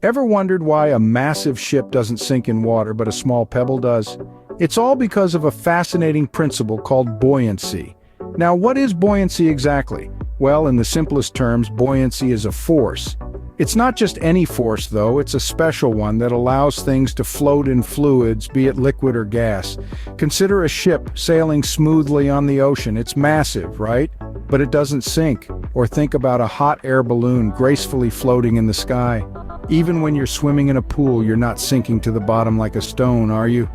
Ever wondered why a massive ship doesn't sink in water but a small pebble does? It's all because of a fascinating principle called buoyancy. Now, what is buoyancy exactly? Well, in the simplest terms, buoyancy is a force. It's not just any force, though, it's a special one that allows things to float in fluids, be it liquid or gas. Consider a ship sailing smoothly on the ocean. It's massive, right? But it doesn't sink. Or think about a hot air balloon gracefully floating in the sky. Even when you're swimming in a pool, you're not sinking to the bottom like a stone, are you?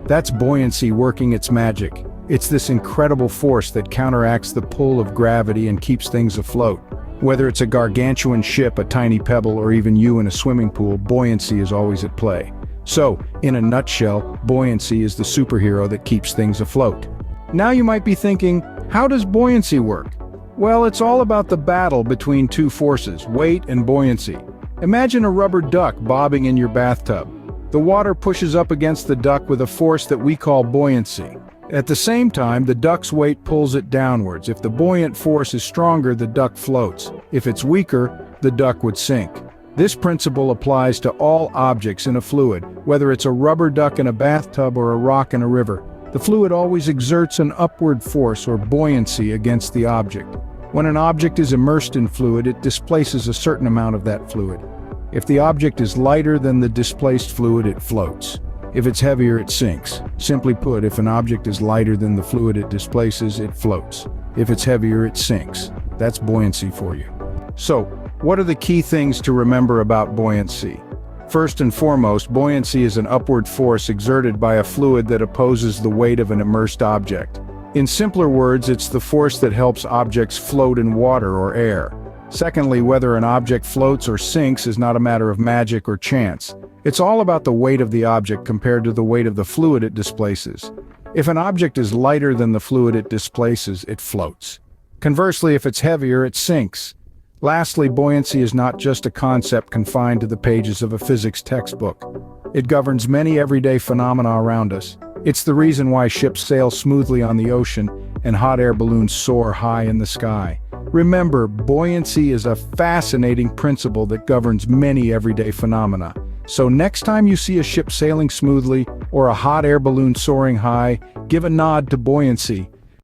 That's buoyancy working its magic. It's this incredible force that counteracts the pull of gravity and keeps things afloat. Whether it's a gargantuan ship, a tiny pebble, or even you in a swimming pool, buoyancy is always at play. So, in a nutshell, buoyancy is the superhero that keeps things afloat. Now you might be thinking, how does buoyancy work? Well, it's all about the battle between two forces, weight and buoyancy. Imagine a rubber duck bobbing in your bathtub. The water pushes up against the duck with a force that we call buoyancy. At the same time, the duck's weight pulls it downwards. If the buoyant force is stronger, the duck floats. If it's weaker, the duck would sink. This principle applies to all objects in a fluid, whether it's a rubber duck in a bathtub or a rock in a river. The fluid always exerts an upward force or buoyancy against the object. When an object is immersed in fluid, it displaces a certain amount of that fluid. If the object is lighter than the displaced fluid, it floats. If it's heavier, it sinks. Simply put, if an object is lighter than the fluid it displaces, it floats. If it's heavier, it sinks. That's buoyancy for you. So, what are the key things to remember about buoyancy? First and foremost, buoyancy is an upward force exerted by a fluid that opposes the weight of an immersed object. In simpler words, it's the force that helps objects float in water or air. Secondly, whether an object floats or sinks is not a matter of magic or chance. It's all about the weight of the object compared to the weight of the fluid it displaces. If an object is lighter than the fluid it displaces, it floats. Conversely, if it's heavier, it sinks. Lastly, buoyancy is not just a concept confined to the pages of a physics textbook. It governs many everyday phenomena around us. It's the reason why ships sail smoothly on the ocean and hot air balloons soar high in the sky. Remember, buoyancy is a fascinating principle that governs many everyday phenomena. So next time you see a ship sailing smoothly or a hot air balloon soaring high, give a nod to buoyancy.